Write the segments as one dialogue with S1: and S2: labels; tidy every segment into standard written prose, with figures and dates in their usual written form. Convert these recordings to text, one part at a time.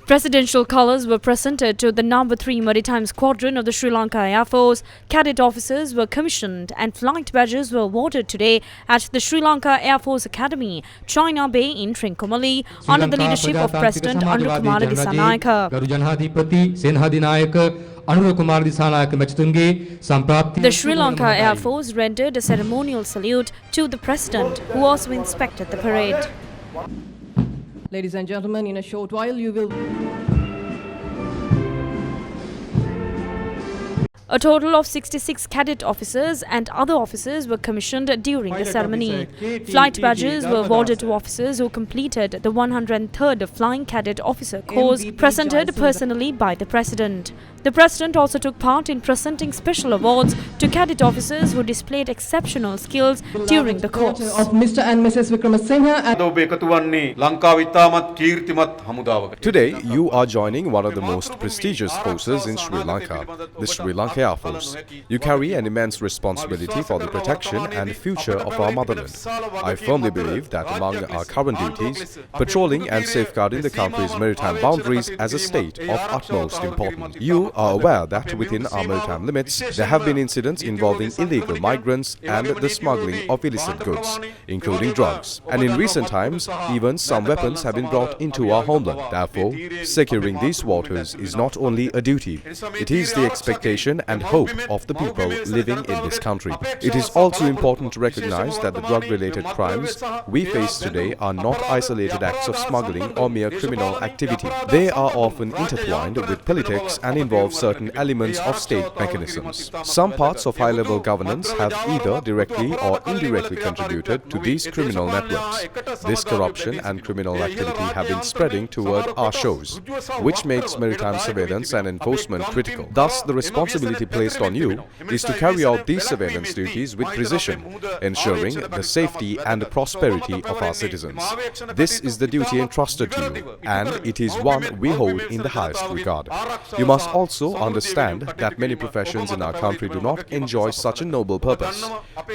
S1: Presidential colours were presented to the No. 3 Maritime Squadron of the Sri Lanka Air Force. Cadet officers were commissioned and flight badges were awarded today at the Sri Lanka Air Force Academy, China Bay in Trincomalee, under the leadership of President Anurukumara Dissanayaka. The Sri Lanka Air Force rendered a ceremonial salute to the President, who also inspected the parade.
S2: Ladies and gentlemen, in a short while you will...
S1: A total of 66 cadet officers and other officers were commissioned during the ceremony. Flight badges were awarded to officers who completed the 103rd Flying Cadet Officer course, presented personally by the President. The President also took part in presenting special awards to cadet officers who displayed exceptional skills during the course.
S2: Of Mr. and Mrs. Wickramasinghe and
S3: Today, you are joining one of the most prestigious forces in Sri Lanka, the Sri Lanka Air Force. You carry an immense responsibility for the protection and future of our motherland. I firmly believe that among our current duties, patrolling and safeguarding the country's maritime boundaries as a state of utmost importance. You are aware that within our maritime limits, there have been incidents involving illegal migrants and the smuggling of illicit goods, including drugs. And in recent times, even some weapons have been brought into our homeland. Therefore, securing these waters is not only a duty, it is the expectation and hope of the people living in this country. It is also important to recognize that the drug-related crimes we face today are not isolated acts of smuggling or mere criminal activity. They are often intertwined with politics and involve certain elements of state mechanisms. Some parts of high-level governance have either directly or indirectly contributed to these criminal networks. This corruption and criminal activity have been spreading toward our shores, which makes maritime surveillance and enforcement critical. Thus, the responsibility placed on you is to carry out these surveillance duties with precision, ensuring the safety and prosperity of our citizens. This is the duty entrusted to you, and it is one we hold in the highest regard. You must also understand that many professions in our country do not enjoy such a noble purpose.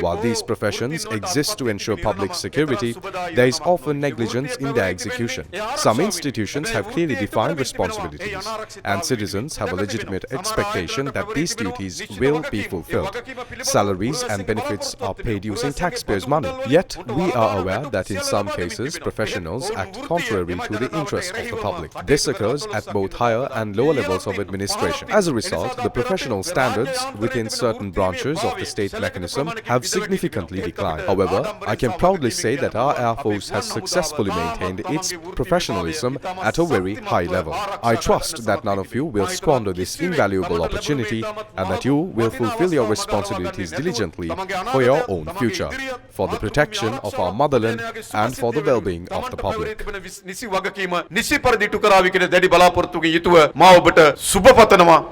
S3: While these professions exist to ensure public security, there is often negligence in their execution. Some institutions have clearly defined responsibilities, and citizens have a legitimate expectation that these duties will be fulfilled. Salaries and benefits are paid using taxpayers' money. Yet, we are aware that in some cases, professionals act contrary to the interests of the public. This occurs at both higher and lower levels of administration. As a result, the professional standards within certain branches of the state mechanism have significantly declined. However, I can proudly say that our Air Force has successfully maintained its professionalism at a very high level. I trust that none of you will squander this invaluable opportunity and that you will fulfill your responsibilities diligently for your own future, for the protection of our motherland and for the well-being of the public.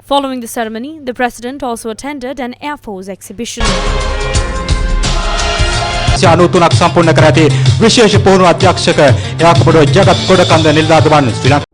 S1: Following the ceremony, the President also attended an Air Force exhibition.
S4: විශේෂ පුහුණු අධ්‍යක්ෂක එයාකපොඩ ජගත් කොඩකන්ද නිලධාරීන් ශ්‍රී ලංකා